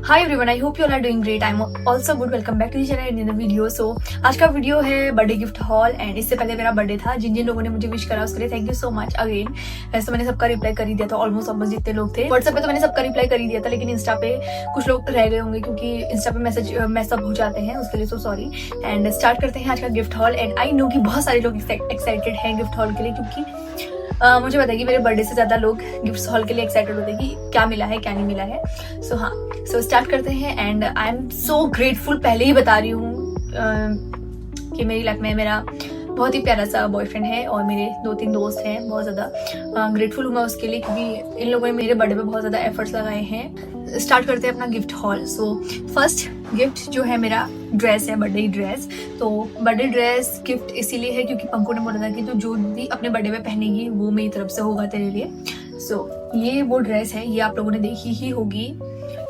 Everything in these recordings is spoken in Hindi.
Hi everyone, I hope you all are doing great. I am also good. Welcome back to the channel in the video. So आज का वीडियो है बर्थडे गिफ्ट हॉल। एंड इससे पहले मेरा बर्थडे था। जिन जिन लोगों ने मुझे विश करा उसके लिए thank you so much again. वैसे तो मैंने सबका रिप्लाई कर ही दिया था, ऑलमोस्ट जितने लोग थे। व्हाट्सएप पे तो मैंने सबका रिप्लाई कर ही दिया था, लेकिन इंस्टा पे कुछ लोग रह गए होंगे क्योंकि इंस्टा पे मैसेज मैसअप हो जाते हैं, उसके लिए सो सॉरी। एंड स्टार्ट करते हैं आज का gift hall. And I know कि बहुत सारे लोग एक्साइटेड हैं गिफ्ट हॉल के लिए, क्योंकि मुझे पता है कि मेरे बर्थडे से ज्यादा लोग गिफ्ट हॉल के लिए एक्साइटेड होते हैं कि क्या मिला है क्या नहीं मिला है। सो स्टार्ट करते हैं। And I am so grateful, पहले ही बता रही हूँ कि मेरी लाइफ में मेरा बहुत ही प्यारा सा बॉयफ्रेंड है और मेरे 2-3 दोस्त हैं। बहुत ज़्यादा ग्रेटफुल हूँ मैं उसके लिए, क्योंकि इन लोगों ने मेरे बर्थडे पे बहुत ज़्यादा एफर्ट्स लगाए हैं। स्टार्ट करते हैं अपना gift hall. So first gift जो है मेरा ड्रेस है, बर्थडे ड्रेस। तो बर्थडे ड्रेस गिफ्ट इसीलिए है क्योंकि पंकु ने बोला था कि तू जो भी अपने बर्थडे पे पहनेगी वो मेरी तरफ से होगा तेरे लिए। सो ये वो ड्रेस है, ये आप लोगों ने देखी ही होगी।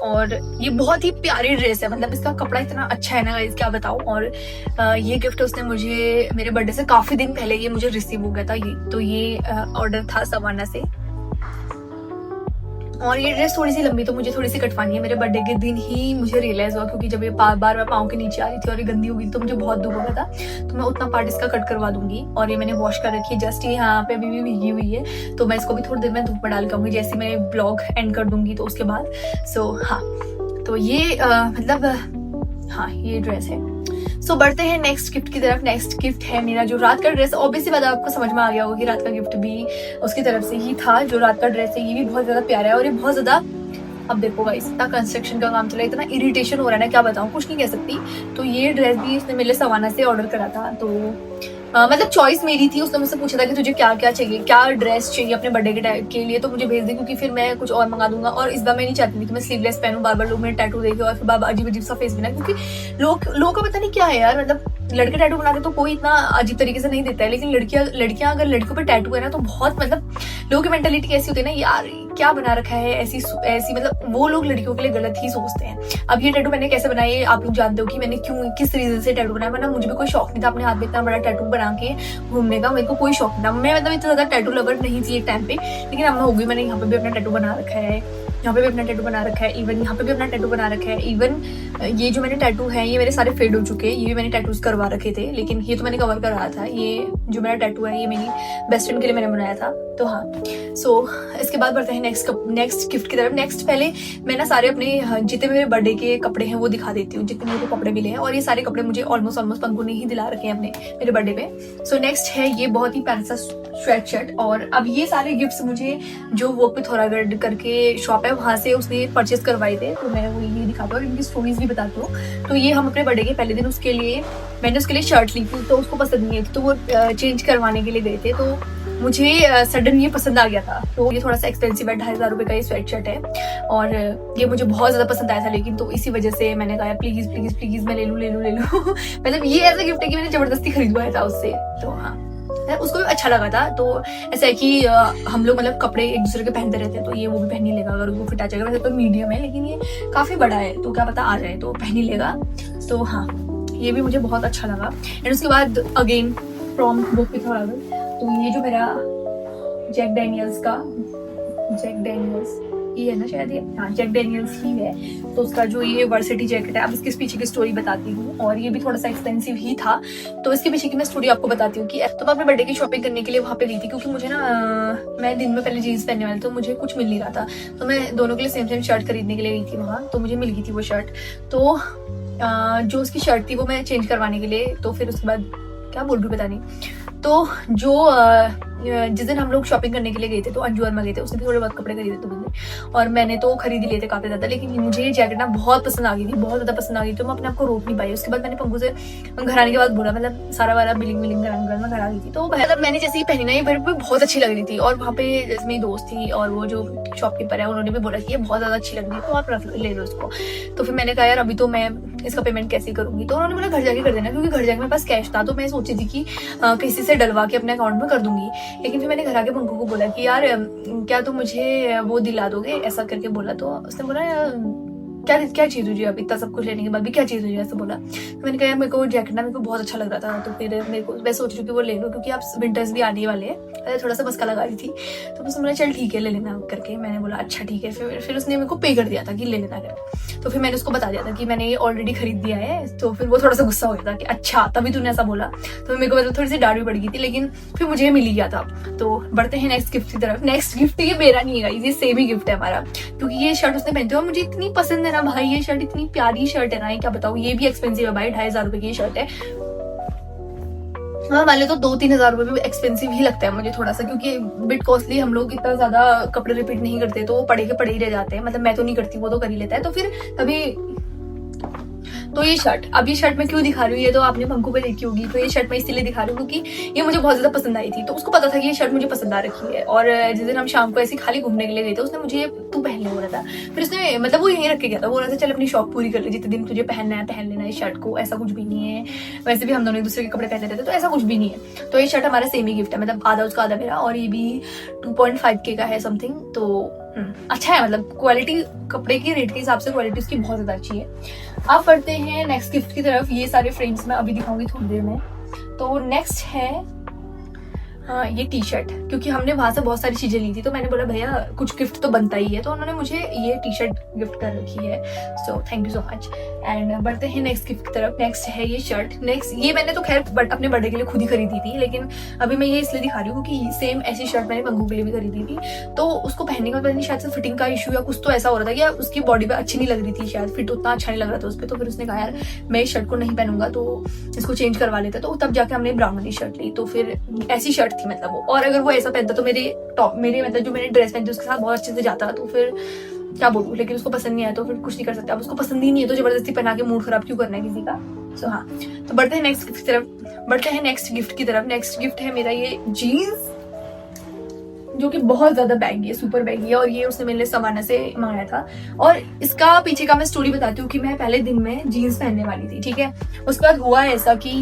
और ये बहुत ही प्यारी ड्रेस है, मतलब इसका कपड़ा इतना अच्छा है ना, क्या बताऊं। और ये गिफ्ट उसने मुझे मेरे बर्थडे से काफी दिन पहले ये मुझे रिसीव हो गया था। ये ऑर्डर था सवाना से। और ये ड्रेस थोड़ी सी लंबी तो मुझे थोड़ी सी कटवानी है। मेरे बर्थडे के दिन ही मुझे रियलाइज हुआ, क्योंकि जब ये बार मैं पाँव के नीचे आ रही थी और ये गंदी हो गई तो मुझे बहुत दुख हो गया था। तो मैं उतना पार्ट इसका कट करवा दूंगी। और ये मैंने वॉश कर रखी है, जस्ट ये यहाँ पे अभी भी भीगी हुई है। तो मैं इसको भी थोड़ी देर में धूप में डाल के जैसे मैं ब्लॉग एंड कर दूंगी तो उसके बाद। हाँ, तो ये हाँ ये ड्रेस है। सो बढ़ते हैं नेक्स्ट गिफ्ट की तरफ। नेक्स्ट गिफ्ट है मेरा जो रात का ड्रेस। ऑब्वियसली बात आपको समझ में आ गया होगा कि रात का गिफ्ट भी उसकी तरफ से ही था। जो रात का ड्रेस है ये भी बहुत ज्यादा प्यारा है और ये बहुत ज्यादा, अब देखो गाइस, इतना कंस्ट्रक्शन का काम चला है, इतना इरिटेशन हो रहा है ना, क्या बताऊं, कुछ नहीं कह सकती। तो ये ड्रेस भी इसने मेरे लिए सवाना से ऑर्डर करा था। तो मतलब चॉइस मेरी थी। उसने मुझसे पूछा था कि तुझे क्या क्या चाहिए, क्या ड्रेस चाहिए अपने बर्थडे के लिए, तो मुझे भेज दे, क्योंकि फिर मैं कुछ और मंगा दूंगा। और इस बार मैं नहीं चाहती थी कि मैं स्लीवलेस पहनूं, बार बार लोग मेरे टैटू देखे और फिर बार अजीब अजीब सा फेस बना, क्योंकि लोग का पता नहीं क्या है यार। मतलब लड़के टैटू बनाते तो कोई इतना अजीब तरीके से नहीं देता है, लेकिन लड़कियां अगर लड़कियों पर टैटू है ना तो बहुत, मतलब लोगों की मेंटालिटी कैसी होती है ना, यार क्या बना रखा है, ऐसी मतलब वो लोग लड़कियों के लिए गलत ही सोचते हैं। अब ये टैटू मैंने कैसे बनाए आप लोग जानते हो कि मैंने क्यों, किस रीजन से टैटू बनाया। वरना मुझे भी कोई शौक नहीं था अपने हाथ में इतना बड़ा टैटू बना के घूमने का, मेरे को कोई शौक नहीं था। मैं मतलब इतना ज्यादा टैटू लवर नहीं थी एक टाइम पे, लेकिन अब मैं हो गई। मैंने यहाँ पे भी अपना टैटू बना रखा है, यहाँ पे भी अपना टैटू बना रखा है, इवन यहाँ पे भी अपना टैटू बना रखा है। इवन ये जो मैंने टैटू है ये मेरे सारे फेड हो चुके हैं। ये भी मैंने टैटूज करवा रखे थे, लेकिन ये तो मैंने कवर करा था। ये जो मेरा टैटू है ये मेरी बेस्ट फ्रेंड के लिए मैंने बनाया था। तो हाँ, सो इसके बाद बढ़ते हैं नेक्स्ट गिफ्ट की तरफ। नेक्स्ट पहले मैं ना सारे अपने जितने मेरे बर्थडे के कपड़े हैं वो दिखा देती हूँ, जितने मेरे को कपड़े मिले हैं। और ये सारे कपड़े मुझे ऑलमोस्ट पंकु ने ही दिला रखे हैं अपने मेरे बर्थडे पे। सो नेक्स्ट है ये बहुत ही प्यारा सा स्वेट शर्ट। और अब ये सारे गिफ्ट्स मुझे जो वो पिथौरागढ़ करके शॉप है वहां से उसने परचेज करवाए थे। तो मैं वो ये दिखाता हूँ और इनकी स्टोरीज भी बताती हूँ। तो ये हम अपने बर्थडे के पहले दिन मैंने उसके लिए शर्ट ली थी, तो उसको पसंद नहीं आई थी, तो वो चेंज करवाने के लिए गए थे। तो मुझे सडन ये पसंद आ गया था। तो ये थोड़ा सा एक्सपेंसिव है, 2500 रुपए का ये स्वेट शर्ट है और ये मुझे बहुत ज्यादा पसंद आया था। लेकिन तो इसी वजह से मैंने कहा प्लीज प्लीज प्लीज मैं ले लूं मतलब ये ऐसा गिफ्ट है कि मैंने जबरदस्ती खरीदवाया था उससे। तो हाँ, उसको भी अच्छा लगा था। तो ऐसा है कि हम लोग मतलब कपड़े एक दूसरे के पहनते रहते हैं, तो ये वो भी पहन ही लेगा अगर वो फिट आ जाएगा। वैसे तो मीडियम है, लेकिन ये काफी बड़ा है, तो क्या पता आ जाए तो पहन ही लेगा। तो हाँ, ये भी मुझे बहुत अच्छा लगा। एंड उसके बाद अगेन फ्रॉम बुक पिथौरागढ़, तो ये जो मेरा जैक डैनियल्स ये है ना, शायद ये, हाँ जैक डैनियल्स ही है। तो उसका जो ये वर्सिटी जैकेट है, अब इसके पीछे की स्टोरी बताती हूँ। और ये भी थोड़ा सा एक्सपेंसिव ही था, तो इसके पीछे की मैं स्टोरी आपको बताती हूँ। कि तो मैं अपने बर्थडे की शॉपिंग करने के लिए वहाँ पे गई थी, क्योंकि मुझे ना मैं दिन में पहले जीन्स पहनने वाली, तो मुझे कुछ मिल नहीं रहा था। तो मैं दोनों के लिए सेम शर्ट खरीदने के लिए गई थी वहाँ, तो मुझे मिल गई थी वो शर्ट। तो जो उसकी शर्ट थी वो मैं चेंज करवाने के लिए, तो फिर उसके बाद क्या बोल रही हूँ पता नहीं। तो जो जिस दिन हम लोग शॉपिंग करने के लिए गए थे तो अंजू वर्मा गए थे, उसने भी थोड़े बहुत कपड़े खरीदे थे मैंने, और मैंने तो खरीद ही लिए थे काफी ज्यादा। लेकिन मुझे ये जैकेट ना बहुत पसंद आ गई थी, बहुत ज्यादा पसंद आ गई, तो मैं अपने आप को रोक नहीं पाई। उसके बाद मैंने पंकु से घर आने के बाद बोला, मतलब सारा वाला बिलिंग कराने मैं घर आ गई थी। तो मतलब मैंने जैसे ही पहनी ना, ये मेरे को बहुत अच्छी लग रही थी। और वहाँ पे जैसे मेरी दोस्त थी और वो जो शॉपकीपर है उन्होंने भी बोला कि ये बहुत ज्यादा अच्छी लग रही है, तो आप ले लो इसको। तो फिर मैंने कहा यार अभी तो मैं इसका पेमेंट कैसे करूंगी, तो उन्होंने बोला घर जाके कर देना, क्योंकि घर जाके मेरे पास कैश था। तो मैं सोची थी कि किसी से डलवा के अपने अकाउंट में कर दूंगी। लेकिन फिर मैंने घर आके पंकु को बोला कि यार क्या तुम मुझे वो दिला दोगे, ऐसा करके बोला। तो उसने बोला क्या चीज तुझे, अब इतना सब कुछ लेने के बाद भी क्या चीज तुझे, ऐसे बोला। तो मैंने कहा यार मेरे को जैकेट ना मेरे को बहुत अच्छा लग रहा था, तो फिर मेरे को मैं सोच रही हूँ कि वो ले लो, क्योंकि आप विंटर्स भी आने वाले हैं। थोड़ा सा मस्का लगा रही थी, तो उसने बोला चल ठीक है ले लेना करके। मैंने बोला अच्छा ठीक है। फिर उसने मेरे को पे कर दिया था कि ले लेना करके। तो फिर मैंने उसको बता दिया था कि मैंने ये ऑलरेडी खरीद दिया है। तो फिर वो थोड़ा सा गुस्सा हो गया था कि अच्छा तभी तूने ऐसा बोला। तो मेरे को मतलब थोड़ी सी डांट भी पड़ गई थी, लेकिन फिर मुझे मिल गया था। तो बढ़ते हैं नेक्स्ट गिफ्ट की तरफ। नेक्स्ट गिफ्ट ये मेरा नहीं है, ये सेम ही गिफ्ट है हमारा, क्योंकि ये शर्ट उसने पहनती है और मुझे इतनी पसंद है ना भाई। ये शर्ट इतनी प्यारी शर्ट है ना, क्या बताऊँ। ये भी एक्सपेंसिव है भाई, 2500 रुपए की शर्ट है। हाँ वाले तो 2-3 हजार रुपए भी एक्सपेंसिव ही लगता है मुझे थोड़ा सा, क्योंकि बिट कॉस्टली। हम लोग इतना ज्यादा कपड़े रिपीट नहीं करते, तो वो पड़े के पड़े ही रह जाते हैं। मतलब मैं तो नहीं करती, वो तो कर ही लेता है। तो फिर तभी तो ये शर्ट, अब ये शर्ट मैं क्यों दिखा रही हूँ, ये तो आपने पंखों पे देखी होगी। तो ये शर्ट मैं इसलिए दिखा रही हूँ क्योंकि ये मुझे बहुत ज्यादा पसंद आई थी। तो उसको पता था कि ये शर्ट मुझे पसंद आ रखी है, और जिस दिन हम शाम को ऐसे खाली घूमने के लिए गए थे, उसने मुझे तू पहन ले बोला था। फिर उसने मतलब वो यहीं रख के गया था, बोल रहा था चल अपनी शौक पूरी कर ले, जितने दिन तुझे पहनना है पहन लेना इस शर्ट को, ऐसा कुछ भी नहीं है। वैसे भी हम दोनों एक दूसरे के कपड़े पहनते थे, तो ऐसा कुछ भी नहीं है। तो ये शर्ट हमारा सेम ही गिफ्ट है, मतलब आधा उसका आधा मेरा, और ये भी 2.5K का है समथिंग। तो अच्छा है, मतलब क्वालिटी कपड़े की रेट के हिसाब से क्वालिटी उसकी बहुत ज्यादा अच्छी है। अब बढ़ते हैं नेक्स्ट गिफ्ट की तरफ। ये सारे फ्रेम्स मैं अभी दिखाऊंगी थोड़ी देर में। तो नेक्स्ट है ये टी शर्ट, क्योंकि हमने वहां से बहुत सारी चीजें ली थी, तो मैंने बोला भैया कुछ गिफ्ट तो बनता ही है। तो उन्होंने मुझे ये टी शर्ट गिफ्ट कर रखी है, so thank you so much. And बढ़ते हैं नेक्स्ट गिफ्ट की तरफ। नेक्स्ट है ये शर्ट। नेक्स्ट ये मैंने तो खैर अपने बर्थडे के लिए खुद ही खरीदी थी, लेकिन अभी मैं ये इसलिए दिखा रही हूँ क्योंकि सेम ऐसी शर्ट मैंने पंखू के लिए भी खरीदी थी। तो उसको पहनने का पता नहीं, शायद से फिटिंग का इशू या कुछ तो ऐसा हो रहा था कि उसकी बॉडी पे अच्छी नहीं लग रही थी, शायद फिट उतना अच्छा नहीं लग रहा था उस पर। तो फिर उसने कहा यार मैं इस शर्ट को नहीं पहनूंगा, तो इसको चेंज करवा लेते। तो तब जाके हमने ब्राउन वाली शर्ट ली। तो फिर ऐसी शर्ट थी मतलब वो, और अगर वो ऐसा पहनता तो मेरे मतलब जो मैंने ड्रेस पहनती उसके साथ बहुत अच्छे से जाता। तो फिर क्या बोलूं, लेकिन उसको पसंद नहीं आया तो फिर कुछ नहीं कर सकते। अब उसको पसंद ही नहीं है तो जबरदस्ती पहना के मूड खराब क्यों करना है किसी का। सो हाँ, तो बढ़ते हैं नेक्स्ट गिफ्ट की तरफ। बढ़ते हैं नेक्स्ट गिफ्ट की तरफ। नेक्स्ट गिफ्ट है मेरा ये जीन्स, जो कि बहुत ज्यादा बैगी है, सुपर बैगी है, और ये उसने मेरे लिए समाना से मंगाया था। और इसका पीछे का मैं स्टोरी बताती हूँ कि मैं पहले दिन में जीन्स पहनने वाली थी, ठीक है। उसके बाद हुआ ऐसा कि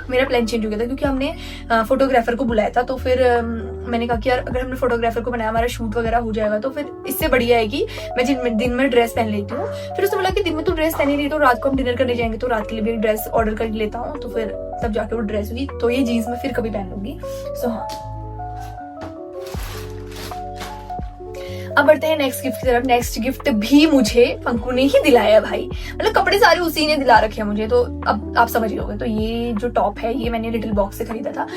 मेरा प्लान चेंज हो गया था, क्योंकि हमने फोटोग्राफर को बुलाया था। तो फिर मैंने कहा कि यार अगर हमने फोटोग्राफर को बनाया, हमारा शूट वगैरह हो जाएगा, तो फिर इससे बढ़िया है कि मैं दिन में ड्रेस पहन लेती हूँ। फिर उसने बोला कि दिन में तो ड्रेस पहनी रही, तो रात को हम डिनर करने जाएंगे, तो रात के लिए भी एक ड्रेस ऑर्डर कर लेता हूँ। तो फिर तब जाके वो ड्रेस हुई। तो ये जीन्स मैं फिर कभी पहन लूंगी। सो हाँ, अब बढ़ते हैं नेक्स्ट गिफ्ट की तरफ। नेक्स्ट गिफ्ट भी मुझे पंकु ने ही दिलाया है भाई, मतलब कपड़े सारे उसी ने दिला रखे हैं मुझे। तो अब आप समझ गए। तो ये जो टॉप है ये मैंने लिटिल बॉक्स से खरीदा था।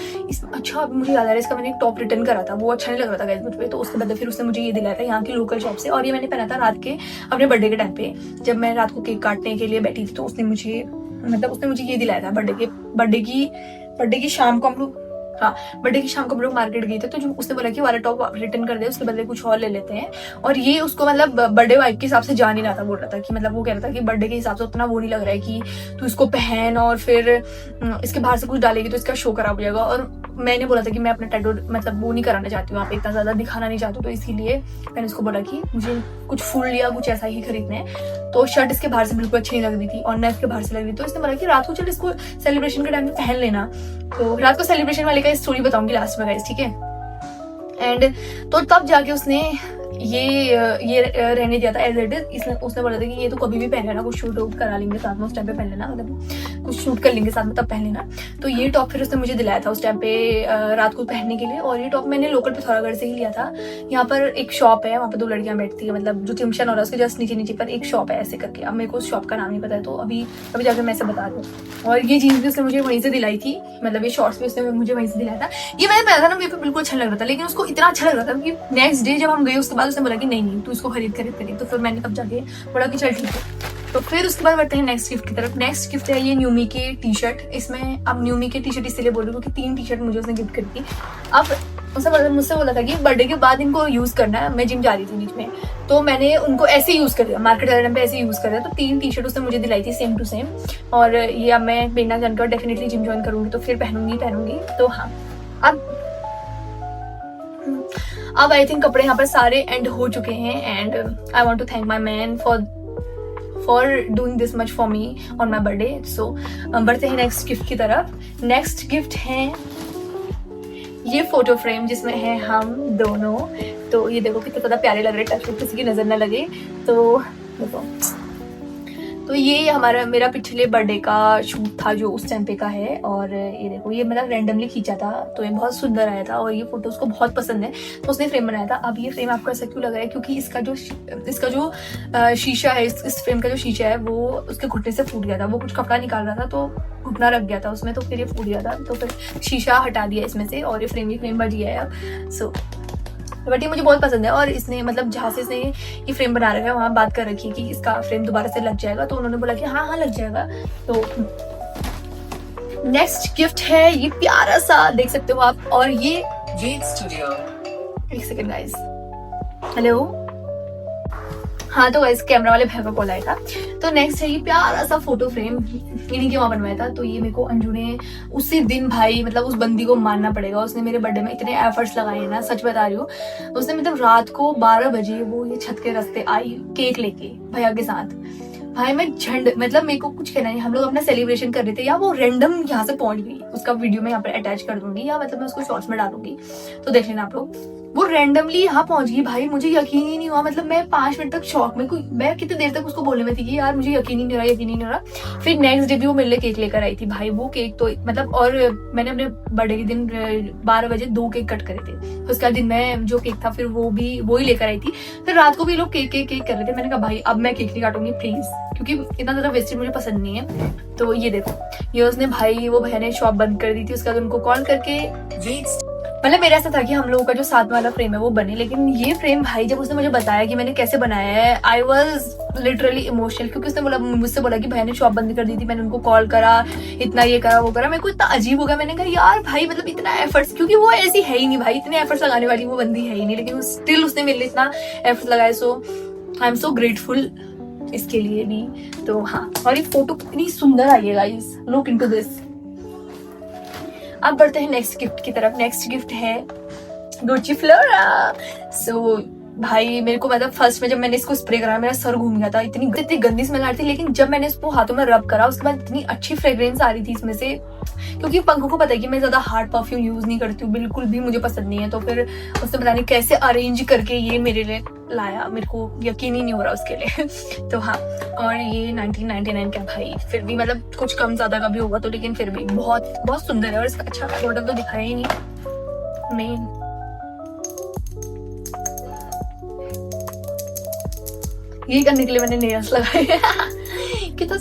अच्छा अब मुझे याद आ रहा है, इसका मैंने एक टॉप रिटर्न करा था, वो अच्छा नहीं लग रहा था गाइस मुझ पे। तो उसके बाद फिर उसने मुझे ये दिलाया था यहाँ की लोकल शॉप से, और ये मैंने पहना था रात के अपने बर्थडे के टाइम पे, जब मैं रात को केक काटने के लिए बैठी थी। तो उसने मुझे ये दिलाया था बर्थडे की शाम को हम लोग, हाँ बर्थडे की शाम को हम लोग मार्केट गए थे। तो जो उसने बोला कि वाला टॉप रिटर्न कर दे, उसके बदले कुछ और ले लेते हैं। और ये उसको मतलब बर्थडे वाइब के हिसाब से जा नहीं रहा था, बोल रहा था कि मतलब वो कह रहा था कि बर्थडे के हिसाब से उतना वो नहीं लग रहा है कि तू इसको पहन और फिर इसके बाहर से कुछ डालेगी तो इसका शो खराब हो जाएगा। और मैंने बोला था कि मैं अपना टैटू मतलब वो नहीं कराना चाहती हूँ, आप इतना ज्यादा दिखाना नहीं चाहती हूँ। तो इसीलिए मैंने उसको बोला कि मुझे कुछ फुल या कुछ ऐसा ही खरीदना है। तो शर्ट इसके बाहर से बिल्कुल अच्छी नहीं लग रही थी और न इसके बाहर से लग रही थी। तो इसने बोला कि रात को चल इसको सेलिब्रेशन के टाइम में पहन लेना। तो रात को सेलिब्रेशन वाले का स्टोरी बताऊंगी लास्ट में गाइस, ठीक है। एंड तो तब जाके उसने ये रहने दिया था एज इट इज। उसने बोला था कि ये तो कभी भी पहन लेना, कुछ शूट आउट करा लेंगे साथ में उस टाइम पे पहन लेना, मतलब कुछ शूट कर लेंगे साथ में तब पहन लेना। तो ये टॉप फिर उसने मुझे दिलाया था उस टाइम पे रात को पहनने के लिए। और ये टॉप मैंने लोकल पिथौरागढ़ से ही लिया था। यहाँ पर एक शॉप है, वहाँ पे 2 लड़कियां बैठती है, मतलब जो चिमशन हो रहा है उसके जस्ट नीचे पर एक शॉप है ऐसे करके। अब मेरे को उस शॉप का नाम नहीं पता है, तो अभी जाकर मैं ऐसे बता दूँ। और ये जीन्स भी उसने मुझे वहीं से दिलाई थी, मतलब ये शॉर्ट्स भी उसने मुझे वहीं से दिलाया था। ये मैंने पहना था ना, मेरे पे बिल्कुल अच्छा लग रहा था, लेकिन उसको इतना अच्छा लग रहा था कि नेक्स्ट डे जब हम गए उसके बाद उसने बोला कि नहीं तू इसको खरीद। तो फिर मैंने तब जाके बोला कि चल ठीक है। तो फिर उसके बाद बढ़ते हैं नेक्स्ट गिफ्ट की तरफ। नेक्स्ट गिफ्ट है ये न्यूमी के टी शर्ट। इसमें अब न्यूमी के टी शर्ट इसलिए बोल रही हूँ क्योंकि 3 टी शर्ट मुझे उसने गिफ्ट करी थी। अब मुझसे बोला था कि बर्थडे के बाद इनको यूज करना है। मैं जिम जा रही थी बीच में, तो मैंने उनको ऐसे यूज कर दिया, मार्केट वाले टाइम पे ऐसे यूज कर दिया। तो 3 टी शर्ट उसने मुझे दिलाई थी सेम टू सेम। और ये अब मैं बिना जानकर डेफिनेटली जिम ज्वाइन करूंगी तो फिर पहनूंगी। तो हाँ, अब आई थिंक कपड़े यहाँ पर सारे एंड हो चुके हैं। And I want to thank my man for doing this much for me on my birthday. So बढ़ते हैं नेक्स्ट गिफ्ट की तरफ। नेक्स्ट गिफ्ट है ये फोटो फ्रेम जिसमें है हम दोनों। तो ये देखो कितने ज्यादा प्यारे लग रहे हैं, टच किसी की नजर न लगे। तो देखो, तो ये मेरा पिछले बर्थडे का शूट था जो उस टाइम पे का है। और ये देखो, ये मतलब रैंडमली खींचा था तो ये बहुत सुंदर आया था और ये फोटो उसको बहुत पसंद है तो उसने फ्रेम बनाया था। अब ये फ्रेम आपको ऐसा क्यों लग रहा है, क्योंकि इसका जो शीशा है, इस फ्रेम का जो शीशा है वो उसके घुटने से फूट गया था। वो कुछ कपड़ा निकाल रहा था तो घुटना रख गया था उसमें, तो फिर ये फूट गया था। तो फिर शीशा हटा दिया इसमें से और ये फ्रेम बच गया है अब। सो बट ये मुझे बहुत पसंद है। और इसने मतलब जहाँ से इसने ये फ्रेम बना रखा है वहाँ बात कर रखी है कि इसका फ्रेम दोबारा से लग जाएगा, तो उन्होंने बोला कि हाँ लग जाएगा। तो नेक्स्ट गिफ्ट है ये प्यारा सा, देख सकते हो आप। और ये स्टूडियो, एक सेकंड गाइस, हेलो, हाँ तो गाइस कैमरा वाले भाई का कॉल आया था। तो नेक्स्ट है ये प्यारा सा फोटो फ्रेम, इन्हीं के वहां बनवाया था। तो ये मेरे को अंजू ने उसी दिन, भाई मतलब उस बंदी को मानना पड़ेगा, उसने मेरे बर्थडे में इतने एफर्ट्स लगाए हैं ना, सच बता रही हूँ। उसने मतलब रात को 12 बजे वो ये छत के रास्ते आई केक लेके भैया के साथ। भाई मैं झंड, मतलब मेरे को कुछ कहना नहीं, हम लोग अपना सेलिब्रेशन कर रहे थे या वो रैंडम यहाँ से पहुंच गई। उसका वीडियो मैं यहाँ पर अटैच कर दूंगी या मतलब मैं उसको शॉर्ट्स में डालूंगी, तो देख लेना आप लोग। वो रैंडमली यहाँ पहुंच गई। भाई मुझे यकीन ही नहीं हुआ, मतलब मैं 5 मिनट तक शॉक में, मैं कितनी देर तक उसको बोलने में थी कि यार मुझे यकीन ही नहीं हो रहा। फिर नेक्स्ट डे भी वो मेरे लिए केक लेकर आई थी। भाई वो केक तो मतलब, और मैंने अपने बर्थडे के दिन 12 बजे 2 केक कट करे थे। उसका दिन में जो केक था फिर वो ही लेकर आई थी। फिर रात को भी लोग केक कर रहे थे। मैंने कहा भाई अब मैं केक नहीं काटूंगी प्लीज, क्योंकि इतना ज्यादा वेस्टेज मुझे पसंद नहीं है। तो ये देखो, ये उसने भाई वो बहन ने शॉप बंद कर दी थी, उसका उनको कॉल करके, मतलब मेरा ऐसा था कि हम लोगों का जो साथ वाला फ्रेम है वो बने। लेकिन ये फ्रेम भाई जब उसने मुझे बताया कि मैंने कैसे बनाया है, आई वॉज लिटरली इमोशनल, क्योंकि उसने मुझसे बोला कि भाई ने शॉप बंद कर दी थी, मैंने उनको कॉल करा, इतना ये करा वो करा। मेरे को इतना अजीब हो गया। मैंने कहा यार भाई मतलब इतना एफर्ट्स, क्योंकि वो ऐसी है ही नहीं भाई, इतने एफर्ट्स लगाने वाली वो बंदी है ही नहीं, लेकिन स्टिल उसने मेरे लिए इतना एफर्ट्स लगाए। सो आई एम सो ग्रेटफुल इसके लिए भी। तो हाँ, और ये फोटो कितनी सुंदर आई है गाइस, लुक इनटू दिस। अब बढ़ते हैं नेक्स्ट गिफ्ट की तरफ। नेक्स्ट गिफ्ट है गुच्ची फ्लोरा। सो भाई मेरे को मतलब फर्स्ट में जब मैंने इसको स्प्रे करा मेरा सर घूम गया था, इतनी गंदी स्मेल आ रही थी। लेकिन जब मैंने इसको हाथों में रब करा उसके बाद इतनी अच्छी फ्रेग्रेंस आ रही थी इसमें से, क्योंकि पंखों को पता है कि मैं ज्यादा हार्ड परफ्यूम यूज नहीं करती हूँ, बिल्कुल भी मुझे पसंद नहीं है। तो फिर उसने पता नहीं कैसे अरेंज करके ये मेरे लिए लाया, मेरे को यकीन ही नहीं हो रहा उसके लिए। तो हाँ, और ये 1999 का भाई, फिर भी मतलब कुछ कम ज्यादा का भी होगा तो, लेकिन फिर भी बहुत बहुत सुंदर है। और इसका अच्छा मॉडल तो दिखाया ही नहीं मेन। ये करने के लिए मैंने नेल्स लगाए कि तो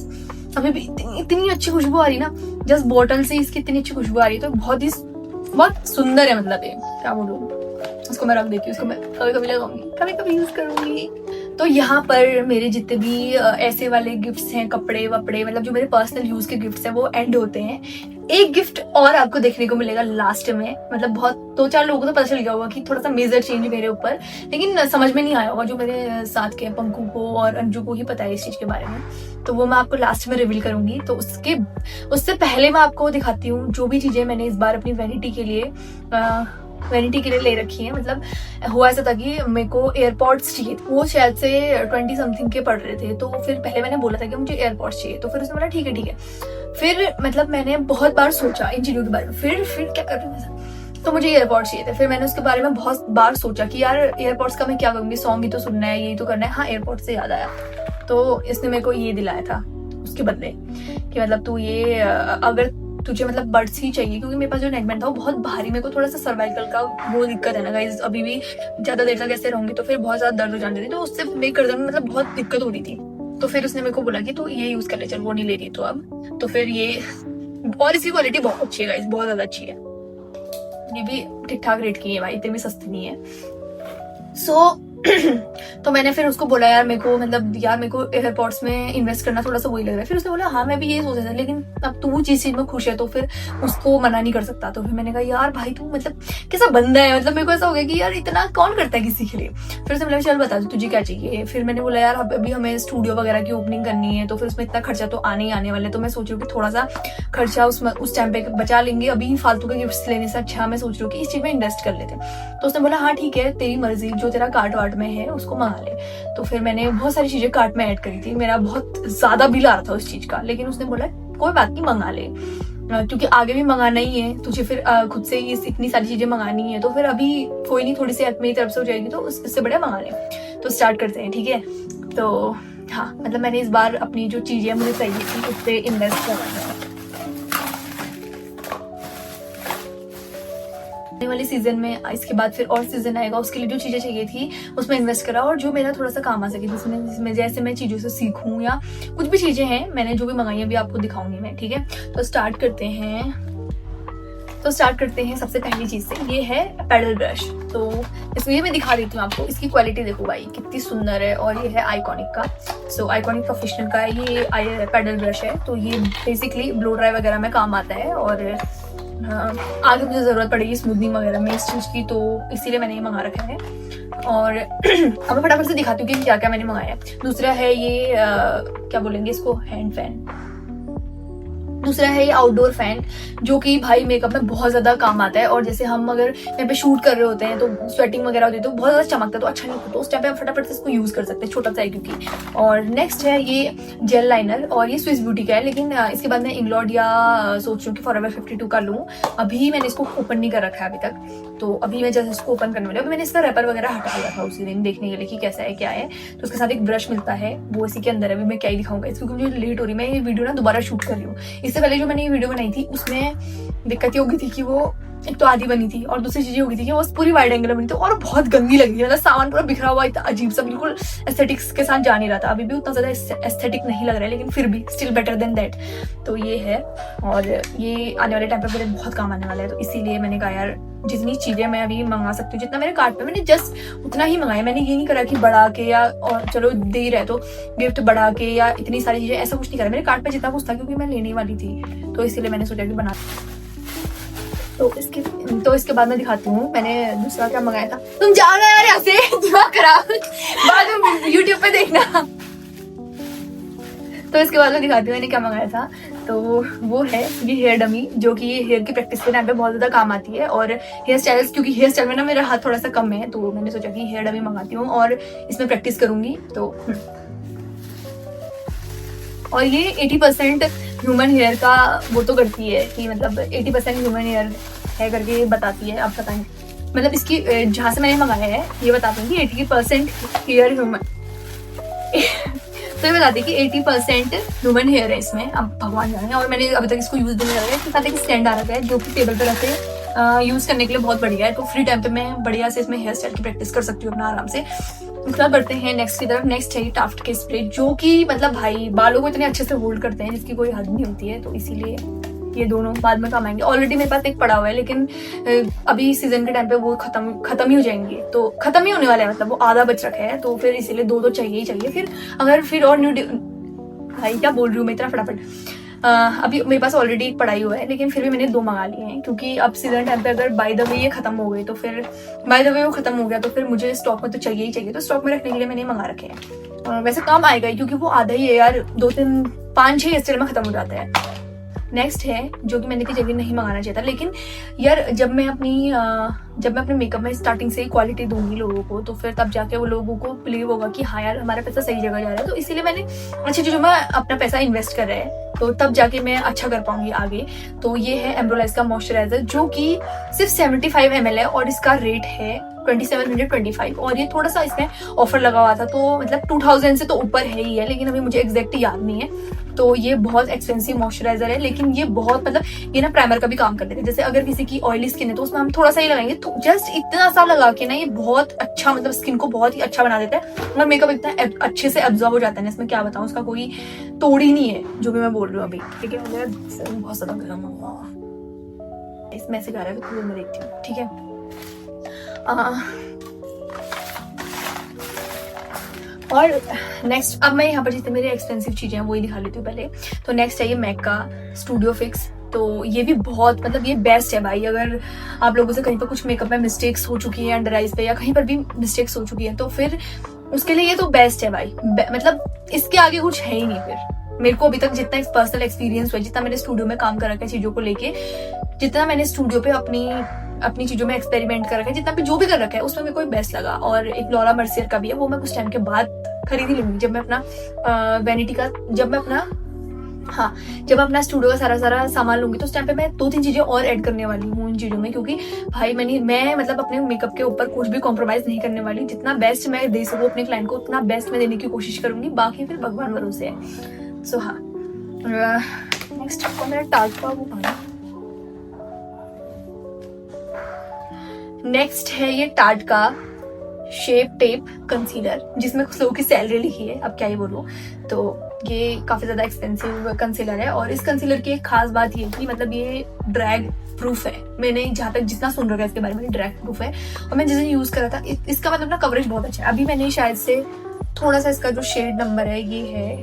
अभी भी इतनी अच्छी खुशबू आ रही ना, जस्ट बॉटल से इसकी इतनी अच्छी खुशबू आ रही है। तो बहुत सुंदर है, मतलब ये क्या बोलूं, उसको मैं रख देती हूँ, उसको मैं कभी कभी लगाऊंगी, कभी कभी यूज करूंगी। तो यहाँ पर मेरे जितने भी ऐसे वाले गिफ्ट्स हैं, कपड़े वपड़े, मतलब जो मेरे पर्सनल यूज के गिफ्ट्स हैं वो एंड होते हैं। एक गिफ्ट और आपको देखने को मिलेगा लास्ट में, मतलब बहुत 2-4 लोगों को तो पता चल गया होगा कि थोड़ा सा मेजर चेंज मेरे ऊपर, लेकिन समझ में नहीं आया होगा। जो मेरे साथ के पंकु को और अंजू को ही पता है इस चीज के बारे में, तो वो मैं आपको लास्ट में रिवील करूंगी। तो उससे पहले मैं आपको दिखाती हूँ जो भी चीजें मैंने इस बार अपनी वैनिटी के लिए ले रखी है। मतलब हुआ ऐसा था कि मेरे को एयरपॉड्स चाहिए, वो शायद से 20 समथिंग के पड़ रहे थे। तो फिर पहले मैंने बोला था कि मुझे एयरपॉड्स चाहिए, तो फिर उसने बोला ठीक है। फिर मतलब मैंने बहुत बार सोचा इन चीजों के बारे में, फिर क्या कर रही हूँ, तो मुझे एयरपॉड्स चाहिए थे। फिर मैंने उसके बारे में बहुत बार सोचा कि यार एयरपॉड्स का मैं क्या करूंगी, सॉन्ग ही तो सुनना है, यही तो करना है। हाँ, एयरपॉड्स से याद आया, तो इसने मेरे को ये दिलाया था उसके बदले कि मतलब तू ये अगर तुझे मतलब बड्स ही चाहिए, क्योंकि मेरे पास जो नेकबैंड था वो बहुत भारी, मेरे को थोड़ा सा सर्वाइकल का वो दिक्कत है ना गाइस, अभी भी ज्यादा देर तक ऐसे रहूंगी तो फिर बहुत ज्यादा दर्द हो जाने थी, तो उससे मेरे गर्दन में मतलब बहुत दिक्कत हो रही थी। तो फिर उसने मेरे को बोला कि तू ये यूज कर ले, चल वो नहीं ले रही तो अब। तो फिर ये, और इसकी क्वालिटी बहुत अच्छी है गाइस, बहुत ज्यादा अच्छी है। ये भी ठीक ठाक रेट की है भाई, इतनी भी सस्ती नहीं है। सो तो मैंने फिर उसको बोला यार मेरे को एयरपोर्ट्स में इन्वेस्ट करना थोड़ा सा वही लग रहा है। फिर उसने बोला हाँ मैं भी यही सोचा था, लेकिन अब तू जिस चीज में खुश है तो फिर उसको मना नहीं कर सकता। तो फिर मैंने कहा यार भाई तू मतलब कैसा बंदा है, मतलब मेरे को ऐसा हो गया कि यार इतना कौन करता है किसी के लिए। फिर उसने बोला चल बता दो तुझे क्या चाहिए। फिर मैंने बोला यार अभी हमें स्टूडियो वगैरह की ओपनिंग करनी है, तो फिर उसमें इतना खर्चा तो आने ही आने वाला है, तो मैं सोच रही हूँ कि थोड़ा सा खर्चा उस टाइम पे बचा लेंगे, अभी फालतू के गिफ्ट लेने से अच्छा मैं सोच रही हूँ कि इस चीज में इन्वेस्ट कर लेते। तो उसने बोला हाँ ठीक है तेरी मर्जी, जो तेरा कार्ट वार्ट में है उसको मंगा ले। तो फिर मैंने बहुत सारी चीजें कार्ट में ऐड करी थी, मेरा बहुत ज्यादा बिल आ रहा था उस चीज का, लेकिन उसने बोला कोई बात नहीं मंगा ले, क्योंकि आगे भी मंगाना ही है तुझे, फिर खुद से ही इतनी सारी चीजें मंगानी है, तो फिर अभी कोई नहीं, थोड़ी सी मेरी तरफ से हो जाएगी तो उससे बढ़िया मंगा ले। तो स्टार्ट करते हैं, ठीक है। तो हाँ मतलब मैंने इस बार अपनी जो चीजें मुझे चाहिए थी उस पर इन्वेस्ट करवाना है। आने वाले सीजन में, इसके बाद फिर और सीजन आएगा, उसके लिए जो चीजें चाहिए थी उसमें इन्वेस्ट करा, और जो मेरा थोड़ा सा काम आ सके जिसमें जैसे मैं चीजों से सीखूं या कुछ भी चीजें हैं मैंने जो भी मंगाई है अभी आपको दिखाऊंगी मैं, ठीक है। तो स्टार्ट करते हैं सबसे पहली चीज से, ये है पैडल ब्रश। तो इसमें ये मैं दिखा देती हूँ आपको, इसकी क्वालिटी देखो भाई कितनी सुंदर है, और ये है आइकॉनिक का। सो आइकॉनिक प्रोफेशनल का ये पैडल ब्रश है। तो ये बेसिकली ब्लो ड्राई वगैरह में काम आता है, और आगे मुझे ज़रूरत पड़ेगी स्मूथनिंग वगैरह में इस चीज़ की, तो इसीलिए मैंने ये मंगा रखा है। और अब मैं फटाफट से दिखाती हूँ कि क्या क्या मैंने मंगाया है। दूसरा है ये क्या बोलेंगे इसको, हैंड फैन। दूसरा है ये आउटडोर फैन, जो कि भाई मेकअप में बहुत ज्यादा काम आता है, और जैसे हम अगर यहाँ पे शूट कर रहे होते हैं तो स्वेटिंग वगैरह होती है तो बहुत ज्यादा चमकता है, तो अच्छा नहीं होता, तो उस टाइम पे आप फटाफट से इसको यूज कर सकते हैं, छोटा सा है क्योंकि। और नेक्स्ट है ये जेल लाइनर, और ये स्विस ब्यूटी का है, लेकिन इसके बाद मैं इंग्लॉड या सोच रही हूँ कि फॉरएवर 52 का लूँ। अभी मैंने इसको ओपन नहीं कर रखा है अभी तक, तो अभी मैं जैसे इसको ओपन करने वाली हूँ। अभी मैंने इसका रैपर वगैरह हटा दिया था उसी दिन देखने के लिए कि कैसा है क्या है। तो उसके साथ एक ब्रश मिलता है, वो इसी के अंदर है। अभी मैं क्या ही दिखाऊंगा इसको, क्योंकि मुझे लेट हो रही है, मैं ये वीडियो ना दोबारा शूट कर रही हूँ। इससे पहले जो मैंने ये वीडियो बनाई थी उसमें दिक्कत ये हो गई थी कि वो एक तो आधी बनी थी, और दूसरी चीज हो गई थी कि वो पूरी वाइड एंगल बनी थी और बहुत गंदी लगी थी, मतलब सामान पूरा बिखरा हुआ, इतना अजीब सा, बिल्कुल एस्थेटिक्स के साथ जा नहीं रहा था। अभी भी उतना ज्यादा एस्थेटिक नहीं लग रहा है, लेकिन फिर भी स्टिल बेटर देन दैट। तो ये है, और ये आने वाले टाइम पे मेरे बहुत काम आने वाला है, तो इसीलिए मैंने कहा यार जितनी चीजें मैं अभी मंगा सकती हूँ, जितना मेरे कार्ट पे, मैंने जस्ट उतना ही मंगाया। मैंने ये नहीं करा कि बढ़ा के या और चलो दे ही रहे तो गिफ्ट बढ़ा के या इतनी सारी चीजें, ऐसा कुछ नहीं करा। मेरे कार्ट पे जितना कुछ था, क्योंकि मैं लेने वाली थी, तो इसीलिए मैंने सोचा कि बना। तो इसके बाद मैं दिखाती हूँ मैंने दूसरा क्या मंगाया था। तुम जाओ ना यार यहाँ से, दिमाग खराब, बाद में यूट्यूब पे देखना। तो इसके बाद मैं दिखाती हूँ मैंने क्या मंगाया था। तो वो है ये हेयर डमी, जो कि हेयर की प्रैक्टिस के टाइम पे बहुत ज्यादा काम आती है, और हेयर स्टाइल्स, क्योंकि हेयर स्टाइल में ना मेरा हाथ थोड़ा सा कम है, तो मैंने सोचा कि हेयर डमी मंगाती हूँ और इसमें प्रैक्टिस करूंगी। तो और ये 80% ह्यूमन हेयर का वो तो करती है कि मतलब 80% ह्यूमन हेयर है करके बताती है। आप बताएं, मतलब इसकी जहाँ से मैंने मंगाया है ये बताती हूँ कि 80% हेयर ह्यूमन तो ये बताती है कि 80% ह्यूमन हेयर है इसमें। अब भगवान जाने, और मैंने अभी तक इसको यूज भी नहीं करा है। इसके साथ एक स्टैंड आ रखा है जो कि टेबल पर रखे यूज करने के लिए बहुत बढ़िया है। तो फ्री टाइम पे मैं बढ़िया से इसमें हेयर स्टाइल की प्रैक्टिस कर सकती हूँ अपना आराम से। उसके बाद बढ़ते हैं नेक्स्ट की तरफ। नेक्स्ट है टाफ्ट के स्प्रे, जो कि मतलब भाई बालों को इतने अच्छे से होल्ड करते हैं जिसकी कोई हद नहीं होती है, तो इसीलिए ये दोनों बाद में काम आएंगे। ऑलरेडी मेरे पास एक पड़ा हुआ है, लेकिन अभी सीजन के टाइम पे वो खत्म ही हो जाएंगे, तो खत्म ही होने वाला है, मतलब वो आधा बच रखा है, तो फिर इसीलिए दो तो चाहिए ही चाहिए। फिर अगर फिर और न्यू, भाई क्या बोल रही हूँ मैं इतना फटाफट। अभी मेरे पास ऑलरेडी एक पड़ा ही हुआ है, लेकिन फिर भी मैंने 2 मंगा लिए हैं, क्योंकि अब सीजन टाइम पे अगर बाय द वे ये खत्म हो गए, तो फिर बाय द वे वो खत्म हो गया तो फिर मुझे स्टॉक में तो चाहिए ही चाहिए, तो स्टॉक में रखने के लिए मैंने मंगा रखे हैं। वैसे काम आएगा ही, क्योंकि वो आधा ही है यार, 2-3 5-6 स्टेल में खत्म हो जाता है। नेक्स्ट है जो कि मैंने की जगह नहीं मंगाना चाहिए था, लेकिन यार जब मैं अपने मेकअप में स्टार्टिंग से ही क्वालिटी दूंगी लोगों को, तो फिर तब जाके वो लोगों को बिलीव होगा कि हाँ यार हमारा पैसा सही जगह जा रहा है। तो इसीलिए मैंने अच्छी चीजों में अपना पैसा इन्वेस्ट कर रहा है, तो तब जाके मैं अच्छा कर पाऊंगी आगे। तो ये है एम्ब्रोलाइज का मॉइस्चराइजर, जो कि सिर्फ 75 ml है, और इसका रेट है 2725, और ये थोड़ा सा इसमें ऑफर लगा हुआ था, तो मतलब 2000 से तो ऊपर है ही है, लेकिन अभी मुझे एग्जैक्ट याद नहीं है। तो ये बहुत एक्सपेंसिव मॉइस्चराइजर है, लेकिन ये बहुत मतलब ये ना प्राइमर का भी काम कर देते हैं। जैसे अगर किसी की ऑयली स्किन है तो उसमें हम थोड़ा सा ही लगाएंगे, तो जस्ट इतना सा लगा के ना ये बहुत अच्छा, मतलब स्किन को बहुत ही अच्छा बना देता है, और मेकअप इतना अच्छे से एब्जॉर्ब हो जाता है ना, इसमें क्या बताऊं, उसका कोई तोड़ ही नहीं है जो भी मैं बोल रही हूँ अभी। ठीक है, मेरा बहुत ज्यादा गर्म हुआ, इस मैसेज आ रहा है तो मैं देखती हूँ, ठीक है। और नेक्स्ट अब मैं यहाँ पर जितने मेरी एक्सपेंसिव चीजें हैं वही दिखा लेती हूँ पहले। तो नेक्स्ट है ये मैक का स्टूडियो फिक्स, तो ये भी बहुत मतलब ये बेस्ट है भाई। अगर आप लोगों से कहीं पर कुछ मेकअप में मिस्टेक्स हो चुकी है, अंडर आइज पे या कहीं पर भी मिस्टेक्स हो चुकी है, तो फिर उसके लिए ये तो बेस्ट है भाई। मतलब इसके आगे कुछ है ही नहीं। फिर मेरे को अभी तक जितना पर्सनल एक्सपीरियंस हुआ, जितना मैंने स्टूडियो में काम कर रखा है चीजों को लेके, जितना मैंने स्टूडियो पे अपनी चीजों में एक्सपेरिमेंट कर रखा है, जितना भी जो भी कर रखा है, उसमें मेरे को बेस्ट लगा। और एक लॉरा मर्सियर का भी है, वो मैं कुछ टाइम के बाद खरीद ही लूंगी, जब मैं अपना हाँ, जब अपना स्टूडियो का सारा सामान लूंगी तो उस टाइम पे मैं 2-3 चीजें और ऐड करने वाली हूँ इन चीजों में, क्योंकि भाई मैं मतलब अपने मेकअप के ऊपर कुछ भी कॉम्प्रोमाइज नहीं करने वाली। जितना बेस्ट मैं दे सकूँ अपने क्लाइंट को उतना बेस्ट मैं देने की कोशिश करूंगी, बाकी फिर भगवान भरोसे है। सो हाँ, नेक्स्ट आपको मेरा टार्ट का वो पाना। नेक्स्ट है ये टार्ट का शेप टेप कंसीलर, जिसमें कुछ लोगों की सैलरी लिखी है, अब क्या ही बोलूं। तो ये काफी ज्यादा एक्सपेंसिव कंसीलर है, और इस कंसीलर की एक खास बात ये कि मतलब ये ड्रैग प्रूफ है। मैंने जहाँ तक जितना सुन रखा है इसके बारे में, ड्रैग प्रूफ है। और मैं जिस दिन यूज करा था इसका मतलब ना कवरेज बहुत अच्छा है। अभी मैंने शायद से थोड़ा सा इसका जो शेड नंबर है, ये है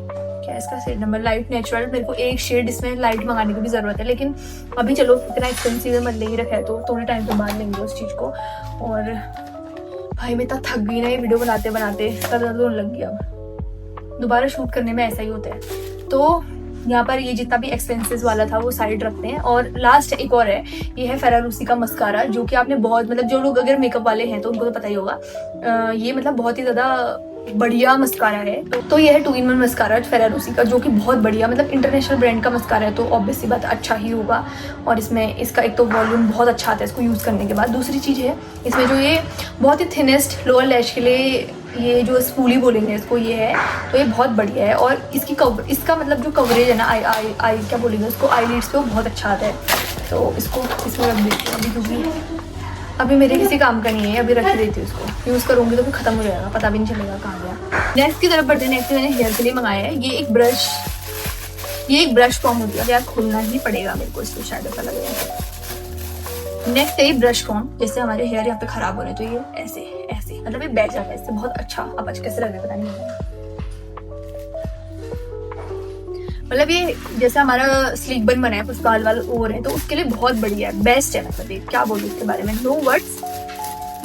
क्या इसका शेड नंबर, लाइट नेचुरल। मेरे को एक शेड इसमें लाइट मंगाने की भी जरूरत है, लेकिन अभी चलो इतना एक्सपेंसिव है, मैं ले ही रखा है तो थोड़े टाइम के बाद लेंगे उस चीज को। और भाई मैं इतना थक गई ना ये वीडियो बनाते बनाते, दर्द होने लग गया। दोबारा शूट करने में ऐसा ही होता है। तो यहाँ पर ये जितना भी एक्सपेंसेस वाला था वो साइड रखते हैं। और लास्ट एक और है, ये है फेरारूसी का मस्कारा, जो कि आपने बहुत मतलब जो लोग अगर मेकअप वाले हैं तो उनको तो पता ही होगा। ये मतलब बहुत ही ज्यादा बढ़िया मस्कारा है। तो ये है 2-in-1 मस्कारा फेरारूसी का, जो कि बहुत बढ़िया मतलब इंटरनेशनल ब्रांड का मस्कारा है, तो ऑब्वियसली बात अच्छा ही होगा। और इसमें इसका एक तो वॉल्यूम बहुत अच्छा आता है इसको यूज करने के बाद। दूसरी चीज है इसमें जो ये बहुत ही थिनेस्ट लोअर लैश के लिए ये जो स्पूली बोलेंगे इसको, ये है तो ये बहुत बढ़िया है। और इसका मतलब जो कवरेज है ना आई क्या बोलेंगे उसको, आईलिड्स पे वो बहुत अच्छा आता है। तो इसको इसमें रख देती हूँ अभी, क्योंकि अभी मेरे किसी काम का नहीं है, अभी रख देती हूँ इसको। यूज करूंगी तो फिर खत्म हो जाएगा, पता भी नहीं चलेगा कहाँ गया। नेक्स्ट की तरफ बढ़ते हैं। नेक्स्ट मैंने हेयर के लिए मंगाया है ये एक ब्रश फॉर्म होती है, यार खोलना ही पड़ेगा मेरे को इसको, शायद ऐसा लग रहा है। नेक्स्ट है ये ब्रश फॉर्म, जैसे हमारे हेयर यहाँ पे खराब हो रहे तो ये ऐसे ऐसे मतलब ये बैठ जाता है इससे, बहुत अच्छा। अब आज कैसे लग रहा है पता नहीं, मतलब ये जैसे हमारा स्लीक बन बना है, कुछ बाल और है तो उसके लिए बहुत बढ़िया है, बेस्ट है। मतलब ये क्या बोलूं इसके बारे में, नो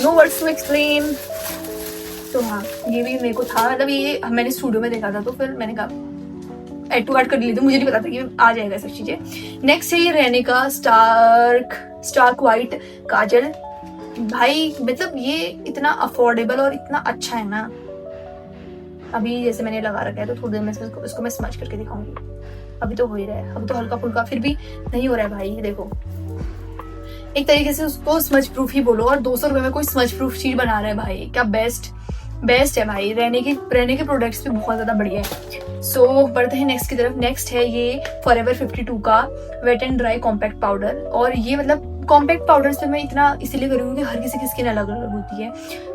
वर्ड्स टू एक्सप्लेन। तो हाँ, ये भी मेरे को था, मतलब ये मैंने स्टूडियो में देखा था तो फिर मैंने कहा ऐड टू ऐड कर ली थी, मुझे नहीं पता था कि आ जाएगा सब चीजें। नेक्स्ट है ये रहने का स्टार्क वाइट काजल। भाई मतलब ये इतना अफोर्डेबल और इतना अच्छा है ना। अभी जैसे मैंने लगा रखा है तो थोड़ी देर में इसको मैं स्मच करके दिखाऊंगी। अभी तो हो ही रहा है, अभी तो हल्का फुल्का, फिर भी नहीं हो रहा है भाई। ये देखो, एक तरीके से उसको स्मच प्रूफ ही बोलो, और 200 रुपए में कोई स्मच प्रूफ चीज बना रहा है भाई, क्या बेस्ट है भाई। रहने के प्रोडक्ट्स भी बहुत ज्यादा बढ़िया है। सो बढ़ते हैं नेक्स्ट की तरफ। नेक्स्ट है ये फॉरएवर 52 का wet and dry compact powder. और ये मतलब कॉम्पैक्ट पाउडर से मैं इतना इसीलिए करूँगी कि हर किसी की स्किन अलग अलग होती है,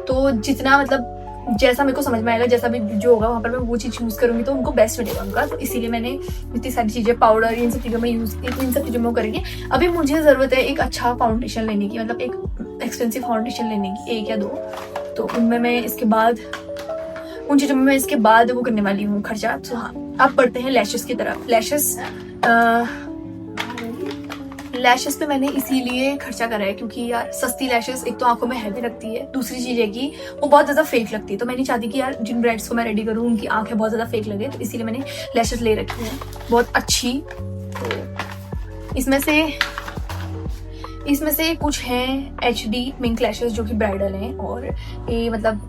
तो जितना मतलब जैसा मेरे को समझ में आएगा, जैसा भी जो होगा वहाँ पर मैं वो चीज यूज करूंगी तो उनको बेस्ट मिलेगा उनका। तो इसीलिए मैंने इतनी सारी चीजें, पाउडर, इन सब चीजों में इन सब चीजों में करेंगे। अभी मुझे जरूरत है एक अच्छा फाउंडेशन लेने की, मतलब एक एक्सपेंसिव फाउंडेशन लेने की, 1 या 2। तो उनमें मैं इसके बाद उन चीजों में मैं इसके बाद वो करने वाली हूँ खर्चा। तो हाँ, अब बढ़ते हैं लैशेस की तरफ। लैशेस पे मैंने इसीलिए खर्चा करा है क्योंकि यार सस्ती लैशेस एक तो आंखों में हैवी लगती है, दूसरी चीज है कि वो बहुत ज्यादा फेक लगती है। तो मैं नहीं चाहती कि यार जिन ब्राइड्स को मैं रेडी करूँ उनकी आंखें बहुत ज्यादा फेक लगे, तो इसीलिए मैंने लैशेस ले रखी है बहुत अच्छी। तो इसमें से कुछ हैं HD मिंक लैशेस जो कि ब्राइडल हैं, और ये मतलब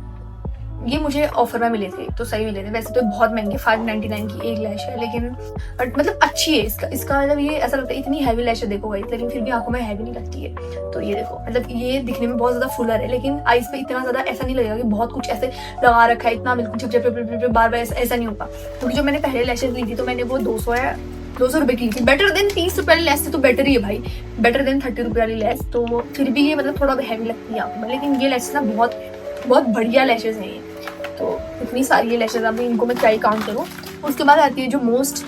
ये मुझे ऑफर में मिले थे तो सही मिले थे। वैसे तो बहुत महंगे, 599 की एक लैश है, लेकिन मतलब अच्छी है। इसका मतलब ये ऐसा लगता है इतनी हैवी लैश है देखो भाई, लेकिन फिर भी आंखों में हैवी नहीं लगती है। तो ये देखो, मतलब ये दिखने में बहुत ज्यादा फुलर है, लेकिन आईज पे इतना ज्यादा ऐसा नहीं लगेगा कि बहुत कुछ ऐसे लगा रखा है, इतना बिल्कुल झपझप बार ऐसा नहीं होगा। क्योंकि जो मैंने पहले लैशेज ली थी तो मैंने वो 200 रुपए की थी। बेटर देन 30 रुपए वाली लैस तो बेटर ही है भाई, बेटर देन 30 रुपए वाली लैस। तो फिर भी ये मतलब थोड़ा हैवी लगती है आंखों में, लेकिन ये लैशेज ना बहुत बढ़िया लैशेज हैं ये। तो इतनी सारी ये लैशेज, अभी इनको मैं क्या ही काउंट करूँ। उसके बाद आती है जो मोस्ट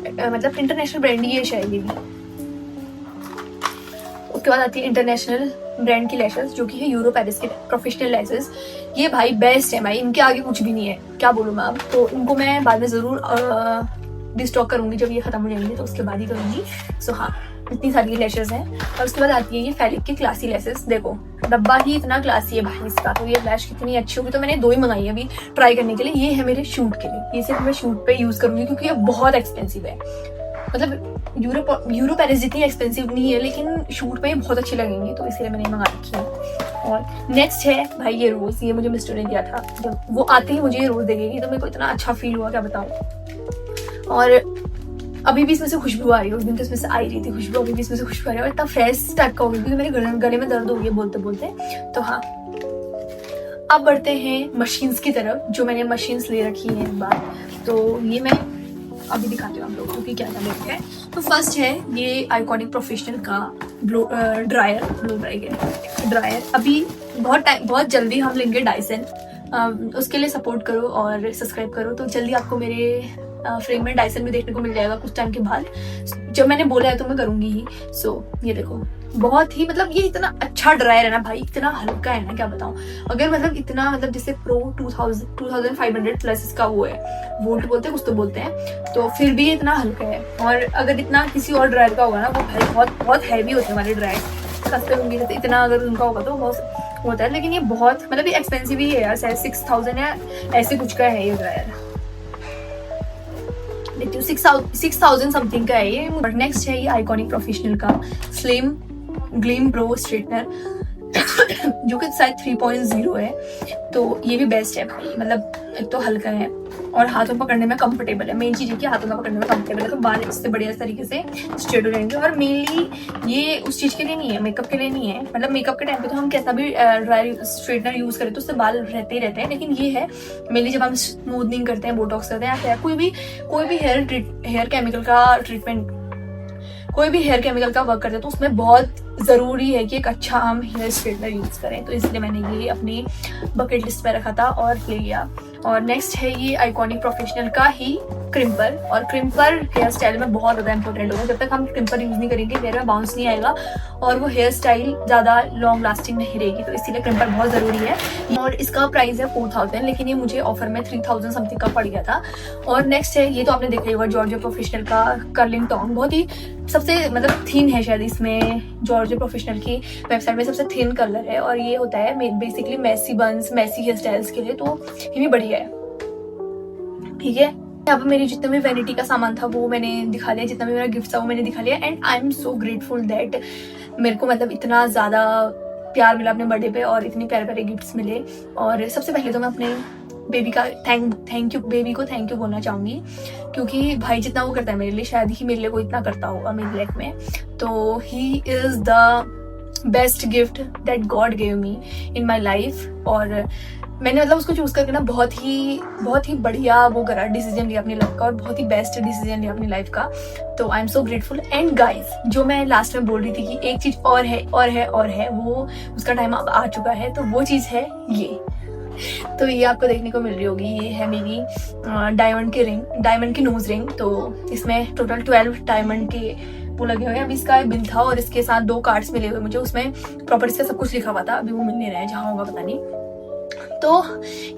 मतलब इंटरनेशनल ब्रांड ये शायद ये भी। उसके बाद आती है इंटरनेशनल ब्रांड की लैशेज जो कि है यूरो पेरिस के प्रोफेशनल लैशेज। ये भाई बेस्ट है भाई, इनके आगे कुछ भी नहीं है, क्या बोलूँ मैं अब। तो इनको मैं बाद में जरूर डिस्टॉक करूंगी, जब ये खत्म हो जाएंगे तो उसके बाद ही करूंगी। सो हाँ, इतनी सारी लैशेज हैं। और उसके बाद आती है ये फेलिक की क्लासी लैशेज। देखो डब्बा ही इतना क्लासी है भाई इसका, तो ये लैश कितनी अच्छी होगी। तो मैंने 2 ही मंगाई है अभी ट्राई करने के लिए। ये है मेरे शूट के लिए, ये सिर्फ मैं शूट पे यूज करूंगी क्योंकि ये बहुत एक्सपेंसिव है। मतलब यूरो पेरिस जितनी एक्सपेंसिव नहीं है, लेकिन शूट पे बहुत अच्छी लगेंगी, तो इसलिए मैंने मंगा रखी है। और नेक्स्ट है भाई ये रोज, ये मुझे मिस्टर ने दिया था। जब वो आते ही मुझे ये रोज देगी तो मेरे को इतना अच्छा फील हुआ, क्या बताऊं। और अभी भी इसमें से खुशबू आ रही है, उस दिन तो इसमें से आ ही रही थी खुशबू, अभी भी इसमें से खुशबू आ रही है और इतना फ्रेश टाइप का हो गया क्योंकि मेरे गले में दर्द हो गया बोलते बोलते। तो हाँ, अब बढ़ते हैं मशीन्स की तरफ, जो मैंने मशीन्स ले रखी है एक बार। तो ये मैं अभी दिखाती हूँ आप लोगों को कि क्या क्या लेके है। तो फर्स्ट है ये आइकॉनिक प्रोफेशनल का ड्रायर, ब्लो ड्रायर। अभी बहुत जल्दी हम लेंगे डाइसन, उसके लिए सपोर्ट करो और सब्सक्राइब करो, तो जल्दी आपको मेरे फ्रेम में डाइसन भी देखने को मिल जाएगा कुछ टाइम के बाद। जब मैंने बोला है तो मैं करूंगी ही। ये देखो, बहुत ही मतलब ये इतना अच्छा ड्रायर है ना भाई, इतना हल्का है ना, क्या बताऊं। अगर मतलब इतना मतलब जैसे प्रो 2500 प्लस इसका वो है, वोल्ट बोलते हैं कुछ तो बोलते हैं, तो फिर भी इतना हल्का है। और अगर इतना किसी और ड्रायर का होगा ना, वो भाई बहुत हैवी होते हैं हमारे ड्रायर, सस्ते होंगे जैसे इतना अगर उनका होगा तो बहुत होता है। लेकिन ये बहुत मतलब ये एक्सपेंसिव ही है यार, 6000 या ऐसे कुछ का है ये ड्रायर। देखती हूँ 6000 समथिंग का है ये। नेक्स्ट है ये आइकॉनिक प्रोफेशनल का स्लिम ग्लीम प्रो स्ट्रेटनर, जो कि शायद 3.0 है। तो ये भी बेस्ट है भाई, मतलब एक तो हल्का है और हाथों पकड़ने में कंफर्टेबल है। मेन चीज है कि हाथों में पकड़ने में कंफर्टेबल है, तो बाल इससे बढ़िया तरीके से स्ट्रेट हो जाएंगे। और मेनली ये उस चीज के लिए नहीं है, मेकअप के लिए नहीं है। मतलब मेकअप के टाइम पे तो हम कैसा भी ड्राई स्ट्रेटनर यूज करें तो उससे बाल रहते ही रहते हैं, लेकिन ये है मेनली जब हम स्मूथनिंग करते हैं, बोटॉक्स करते हैं, या कोई भी हेयर केमिकल का ट्रीटमेंट, कोई भी हेयर केमिकल का वर्क करते हैं, तो उसमें बहुत ज़रूरी है कि एक अच्छा हम हेयर स्ट्रेटनर यूज़ करें। तो इसलिए मैंने ये अपनी बकेट लिस्ट में रखा था और ले लिया। और नेक्स्ट है ये आइकॉनिक प्रोफेशनल का ही क्रिम्पर। और क्रिम्पर हेयर स्टाइल में बहुत ज़्यादा इंपॉर्टेंट होगा। जब तक हम क्रिम्पर यूज़ नहीं करेंगे हेयर में बाउंस नहीं आएगा और वो हेयर स्टाइल ज़्यादा लॉन्ग लास्टिंग नहीं रहेगी, तो इसीलिए क्रिम्पर बहुत ज़रूरी है। और इसका प्राइस है 4000, लेकिन ये मुझे ऑफर में 3000 समथिंग का पड़ गया था। और नेक्स्ट है ये तो आपने देखा ही होगा, जॉर्जियो प्रोफेशनल का कर्लिंग टॉन्ग। बहुत ही सबसे मतलब थिन है शायद इसमें, जॉर्जियो प्रोफेशनल की वेबसाइट में सबसे थिन कलर है। और ये होता है बेसिकली मैसी बंस, मैसी हेयर स्टाइल्स के लिए, तो ये भी बढ़िया है। ठीक है, यहाँ पर मेरी जितना भी वैनिटी का सामान था वो मैंने दिखा लिया, जितना भी मेरा गिफ्ट था वो मैंने दिखा लिया। And I am so grateful that मेरे को मतलब इतना ज़्यादा प्यार मिला अपने बर्थडे पे और इतने प्यारे प्यारे गिफ्ट्स मिले। और सबसे पहले तो मैं अपने बेबी का थैंक यू बोलना चाहूँगी, क्योंकि भाई जितना वो करता है मेरे लिए, शायद ही मेरे लिए कोई इतना करता होगा मेरी लाइफ में। तो he is the best gift that God gave me in my life. और मैंने मतलब उसको चूज करके ना बहुत ही बढ़िया वो करा, डिसीजन लिया अपनी लाइफ का, और बहुत ही बेस्ट डिसीजन लिया अपनी लाइफ का। तो I am so grateful. And guys, जो मैं लास्ट में बोल रही थी कि एक चीज और है, वो उसका टाइम अब आ चुका है, तो वो चीज है ये। तो ये आपको देखने को मिल रही होगी, ये है मेरी डायमंड की नोज रिंग। तो इसमें टोटल 12 डायमंड के वो लगे हुए हैं। अभी इसका बिल था और इसके साथ 2 कार्ड्स मिले हुए मुझे, उसमें प्रॉपर इसका सब कुछ लिखा हुआ था। अभी वो मिल नहीं रहा है, जहाँ होगा पता नहीं। तो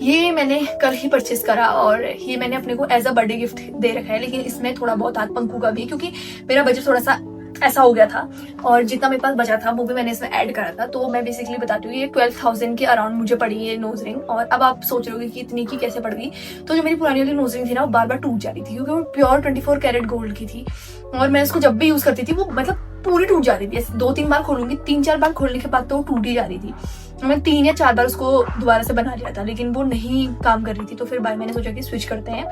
ये मैंने कल ही परचेस करा और ये मैंने अपने को एज अ बर्थडे गिफ्ट दे रखा है। लेकिन इसमें थोड़ा बहुत हाथ पंखू का भी है, क्योंकि मेरा बजट थोड़ा सा ऐसा हो गया था और जितना मेरे पास बचा था वो भी मैंने इसमें ऐड करा था। तो मैं बेसिकली बताती हूँ, ये 12000 के अराउंड मुझे पड़ी ये नोज रिंग। और अब आप सोच रहे हो कि इतनी की कैसे पड़ गई। तो जो मेरी पुरानी वाली नोज रिंग थी ना, वो बार बार टूट जा रही थी, क्योंकि वो प्योर 24 कैरेट गोल्ड की थी। और मैं उसको जब भी यूज करती थी वो मतलब पूरी टूट जा रही थी। 2-3 बार खोलूंगी, 3-4 बार खोलने के बाद तो वो टूट ही जा रही थी। मैं 3 या 4 बार उसको दोबारा से बना लिया था, लेकिन वो नहीं काम कर रही थी। तो फिर भाई मैंने सोचा कि स्विच करते हैं,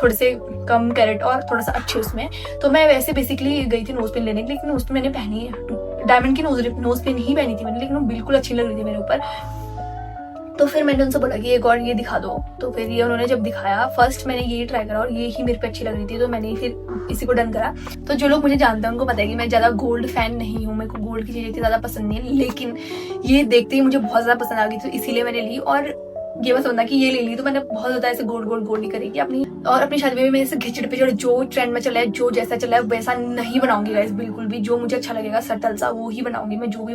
थोड़े से कम कैरेट और थोड़ा सा अच्छे उसमें। तो मैं वैसे बेसिकली गई थी नोज पिन लेने के लिए, लेकिन नोज पिन मैंने पहनी है, डायमंड की नोज पिन ही पहनी थी मैंने, लेकिन वो बिल्कुल अच्छी लग रही थी मेरे ऊपर। तो फिर मैंने उनसे बोला कि एक और ये दिखा दो। तो फिर ये उन्होंने जब दिखाया, फर्स्ट मैंने ये ट्राई करा और ये ही मेरे पे अच्छी लग रही थी, तो मैंने फिर इसी को डन करा। तो जो लोग मुझे जानते हैं उनको पता है कि मैं ज़्यादा गोल्ड फैन नहीं हूँ, मेरे को गोल्ड की चीज़ें इतनी ज़्यादा पसंद नहीं है, लेकिन ये देखते ही मुझे बहुत ज़्यादा पसंद आ गई, तो इसीलिए मैंने ली। और ये बस होता कि ये ले ली, तो मैंने बहुत ज़्यादा ऐसे गोल्ड नहीं करेगी अपनी शादी में भी। मैं ऐसे घिचड़ पिचड़ जो ट्रेंड में चला है, जो जैसा चला है वैसा नहीं बनाऊंगी गाइस, बिल्कुल भी। जो मुझे अच्छा लगेगा सटल सा वो ही बनाऊंगी मैं, जो भी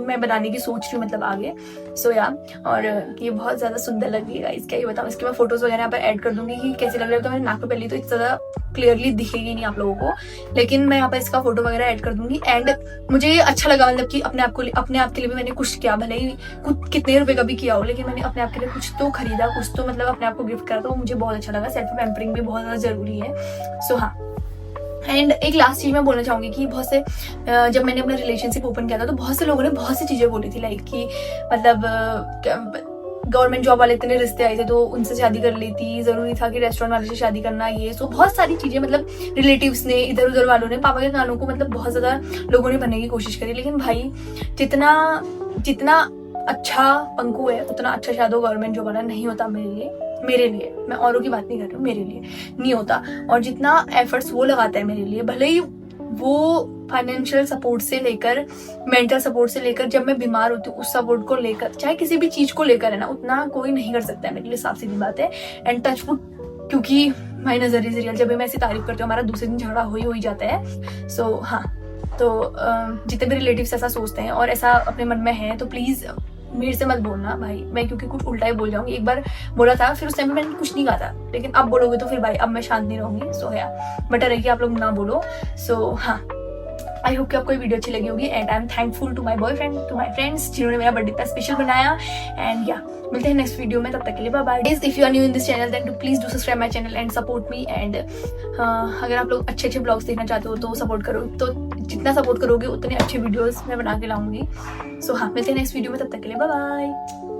मैं बनाने की सोच रही हूँ मतलब आगे। सो या, और ये बहुत ज़्यादा सुंदर लग रही है गाइस, क्या ये बताऊँ। इसके मैं फोटोज वगैरह यहाँ पर ऐड कर दूंगी कि कैसे लग रहा है। तो मैंने नाक पे पहली तो इतना ज़्यादा क्लियरली दिखेगी नहीं आप लोगों को, लेकिन मैं यहाँ पर इसका फोटो वगैरह ऐड कर दूंगी। एंड मुझे ये अच्छा लगा, मतलब कि अपने आप के लिए भी मैंने कुछ किया, भले ही कुछ कितने रुपए का भी किया हो, लेकिन मैंने अपने आप के लिए कुछ तो खरीदा, कुछ तो मतलब अपने आप को गिफ्ट करा, तो मुझे बहुत अच्छा लगा। सेल्फ पैम्परिंग भी बहुत ज़्यादा जरूरी है। सो हाँ, एंड एक लास्ट चीज मैं बोलना चाहूंगी कि बहुत से जब मैंने अपना रिलेशनशिप ओपन किया था, तो बहुत से लोगों ने बहुत सी चीजें बोली थी, लाइक कि मतलब गवर्नमेंट जॉब वाले इतने रिश्ते आए थे तो उनसे शादी कर लेती, जरूरी था कि रेस्टोरेंट वाले से शादी करना, ये सो बहुत सारी चीजें, मतलब रिलेटिव्स ने, इधर उधर वालों ने, पापा के कानों को मतलब बहुत ज्यादा लोगों ने भरने की कोशिश करी। लेकिन भाई जितना अच्छा पंकु है उतना अच्छा शायद वो गवर्नमेंट जॉब वाला नहीं होता मेरे लिए। मैं औरों की बात नहीं कर रही हूँ, मेरे लिए नहीं होता। और जितना एफर्ट्स वो लगाता है मेरे लिए, भले ही वो फाइनेंशियल सपोर्ट से लेकर, मेंटल सपोर्ट से लेकर, जब मैं बीमार होती हूँ उस सपोर्ट को लेकर, चाहे किसी भी चीज को लेकर है ना, उतना कोई नहीं कर सकता है मेरे लिए, साफ सीधी बात है। एंड टच वुड, क्योंकि माई नजर इज रियल, जब भी मैं ऐसी तारीफ करती हूँ हमारा दूसरे दिन झगड़ा हो ही जाता है। सो हाँ, तो जितने भी रिलेटिव्स ऐसा सोचते हैं और ऐसा अपने मन में है तो प्लीज मेरे से मत बोलना भाई, मैं क्योंकि कुछ उल्टा ही बोल जाऊंगी। एक बार बोला था, फिर उस टाइम पे मैंने कुछ नहीं कहा था, लेकिन अब बोलोगे तो फिर भाई अब मैं शांत नहीं रहूंगी। सो या बेटर है कि आप लोग ना बोलो। सो हाँ, आई होप कि आपको ये वीडियो अच्छी लगी होगी। And I am thankful to my boyfriend, to my friends, जिन्होंने मेरा बर्थडे इतना स्पेशल बनाया। एंड या मिलते हैं नेक्स्ट वीडियो में, तब तक के लिए bye bye. If you are new in this channel then please do subscribe my channel and support me. And अगर आप लोग अच्छे ब्लॉग्स देखना चाहते हो तो सपोर्ट करो, तो जितना सपोर्ट करोगे उतने अच्छे वीडियोस मैं बना के लाऊंगी। सो हाँ, मिलते हैं नेक्स्ट वीडियो में, तब तक के लिए बाय बाय।